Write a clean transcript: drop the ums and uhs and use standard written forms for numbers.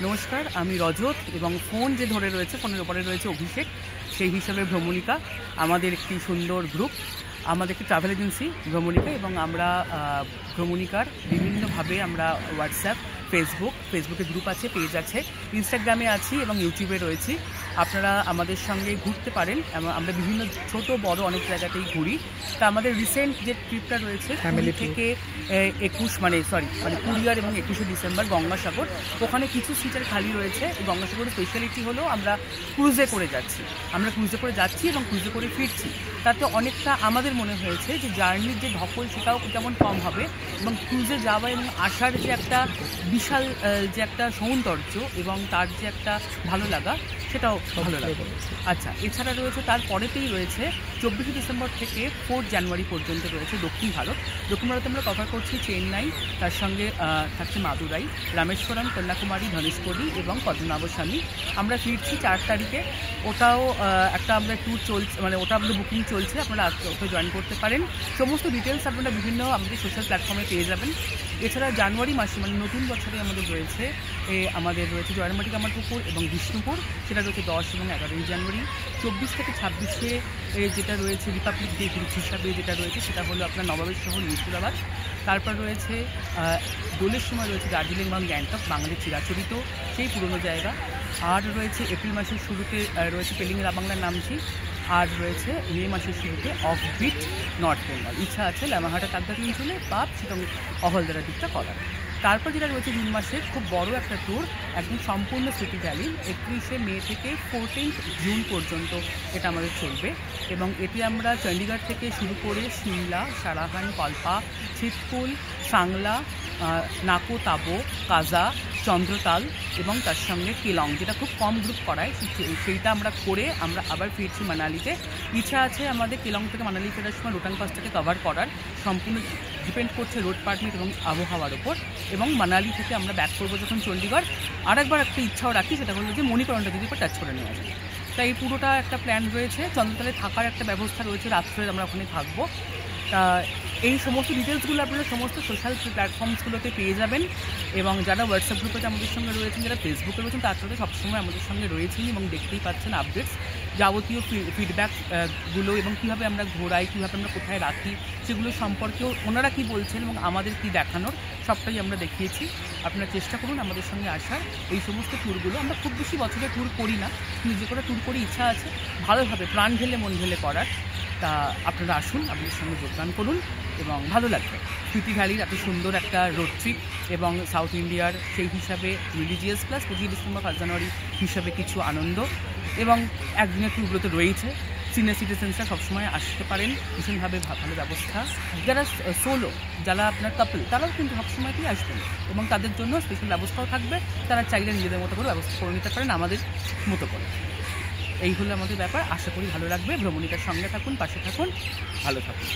নমস্কার, আমি রজত এবং ফোন যে ধরে রয়েছে, ফোনের ওপরে রয়েছে অভিষেক। সেই হিসাবে ভ্রমণিকা আমাদের একটি সুন্দর গ্রুপ, আমাদের একটি ট্রাভেল এজেন্সি ভ্রমণিকা, এবং আমরা ভ্রমণিকার বিভিন্নভাবে আমরা ফেসবুকে গ্রুপ আছে, পেজ আছে, ইনস্টাগ্রামে আছি এবং ইউটিউবে রয়েছি। আপনারা আমাদের সঙ্গে ঘুরতে পারেন। আমরা বিভিন্ন ছোট বড় অনেক জায়গাতেই ঘুরি। তা আমাদের রিসেন্ট যে ট্রিপটা রয়েছে ফ্যামিলি থেকে 20 এবং 21শে ডিসেম্বর গঙ্গাসাগর, ওখানে কিছু সিটার খালি রয়েছে। গঙ্গাসাগরের স্পেশালিটি হলো আমরা ক্রুজে করে যাচ্ছি এবং ক্রুজে করে ফিরছি। তাতে অনেকটা আমাদের মনে হয়েছে যে জার্নির যে ধকল সেটাও যেমন কম হবে, এবং ক্রুজে যাওয়া এবং আসার যে একটা বিশাল যে একটা সৌন্দর্য এবং তার যে একটা ভালো লাগা, সেটাও ভালো লাগবে। আচ্ছা, এছাড়া রয়েছে তারপরেতেই রয়েছে 24শে ডিসেম্বর থেকে 4 জানুয়ারি পর্যন্ত রয়েছে দক্ষিণ ভারতে আমরা কভার করছি চেন্নাই, তার সঙ্গে থাকছে মাদুরাই, রামেশ্বরম, কন্যাকুমারী, ধনেশকোটি এবং পদ্মনাভস্বামী। আমরা ফিরছি 4 তারিখে। ওটাও একটা আমরা ট্যুর চলছে, ওটা আমাদের বুকিং চলছে। আপনারা ওটা জয়েন করতে পারেন। সমস্ত ডিটেলস আপনারা বিভিন্ন আমাদের সোশ্যাল প্ল্যাটফর্মে পেয়ে যাবেন। এছাড়া জানুয়ারি মাসে নতুন বছরে আমাদের রয়েছে জয়রামবাটি কামারপুকুর এবং বিষ্ণুপুর, সেটা রয়েছে 10 এবং 11 জানুয়ারি। 24 থেকে 26শে যেটা রয়েছে রিপাবলিক ডে হিসাবে যেটা রয়েছে, সেটা হলো আপনার নবাবের শহর মুর্শিদাবাদ। তারপর রয়েছে দোলের সময় রয়েছে দার্জিলিং এবং গ্যাংটক, বাঙালির চিরাচরিত সেই পুরনো জায়গা। আর রয়েছে এপ্রিল মাসের শুরুতে রয়েছে পেলিং রাবাংলার নামছি। আর রয়েছে মে মাসের শুরুতে অফবিট নর্থ বেঙ্গল। ইচ্ছা আছে লামাহাটা কাকদাটি অঞ্চলে বা সেরকম অহলদারা দিকটা করার। তারপর যেটা রয়েছে জুন মাসের খুব বড় একটা ট্যুর, একদম সম্পূর্ণ স্মৃতি ভ্যালি, 31শে মে থেকে 14 জুন পর্যন্ত এটা আমাদের চলবে। এবং এটি আমরা চণ্ডীগড় থেকে শুরু করে সিমলা, সারাহান, কল্পা, ছিতকুল, সাংলা, নাকো তাবো, কাজা, চন্দ্রতাল এবং তার সঙ্গে কেলং, যেটা খুব কম গ্রুপ করায়, সেইটা আমরা করে আমরা আবার ফিরছি মানালিতে। ইচ্ছা আছে আমাদের কেলং থেকে মানালি ফেরার সময় রোটাং পাসটাকে কভার করার। সম্পূর্ণ ডিপেন্ড করছে রোড পারমিট এবং আবহাওয়ার ওপর। এবং মানালি থেকে আমরা ব্যাক করবো যখন চণ্ডীগড়, আরেকবার একটা ইচ্ছাও রাখি, সেটা হলো যে মণিকরণটা যদি টাচ করে নেওয়া যায়। তাই এই পুরোটা একটা প্ল্যান রয়েছে। চন্দ্রতালে থাকার একটা ব্যবস্থা রয়েছে, রাত্রে আমরা ওখানে থাকবো। তা এই সমস্ত ডিটেলসগুলো আপনারা সমস্ত সোশ্যাল প্ল্যাটফর্মসগুলোতে পেয়ে যাবেন। এবং যারা হোয়াটসঅ্যাপ গ্রুপে আমাদের সঙ্গে রয়েছেন, যারা ফেসবুকে রয়েছেন, তার সাথে সবসময় আমাদের সঙ্গে রয়েছেন এবং দেখতেই পাচ্ছেন আপডেটস, যাবতীয় ফিডব্যাকগুলো এবং কীভাবে আমরা ঘোরাই, কীভাবে আমরা কোথায় রাখি, সেগুলো সম্পর্কেও ওনারা কী বলছেন এবং আমাদের কী দেখানোর, সবটাই আমরা দেখিয়েছি। আপনারা চেষ্টা করুন আমাদের সঙ্গে আসার। এই সমস্ত ট্যুরগুলো আমরা খুব বেশি বছরে ট্যুর করি না, কিন্তু যে কোনো ট্যুর করে ইচ্ছা আছে ভালোভাবে প্রাণ ঢেলে মন ঢেলে করার। তা আপনারা আসুন, আপনাদের সঙ্গে যোগদান করুন এবং ভালো লাগবে। স্মৃতি ভ্যালির এত সুন্দর একটা রোড ট্রিপ এবং সাউথ ইন্ডিয়ার সেই হিসাবে রিলিজিয়াস প্লাস 25 ডিসেম্বর 1 জানুয়ারি হিসাবে কিছু আনন্দ এবং একদিনের ট্যুরগুলো তো রয়েছে। সিনিয়র সিটিজেন্সরা সবসময় আসতে পারেন, ভীষণভাবে ভালো ব্যবস্থা। যারা সোলো, যারা আপনার কাপল, তারাও কিন্তু সবসময়তেই আসবেন এবং তাদের জন্য স্পেশাল ব্যবস্থাও থাকবে। তারা চাইলে নিজেদের মতো করে ব্যবস্থা করে নিতে পারেন আমাদের মতো করে। এই হলো আমাদের ব্যাপার। আশা করি ভালো লাগবে। ভ্রমণিকার সঙ্গে থাকুন, পাশে থাকুন, ভালো থাকুন।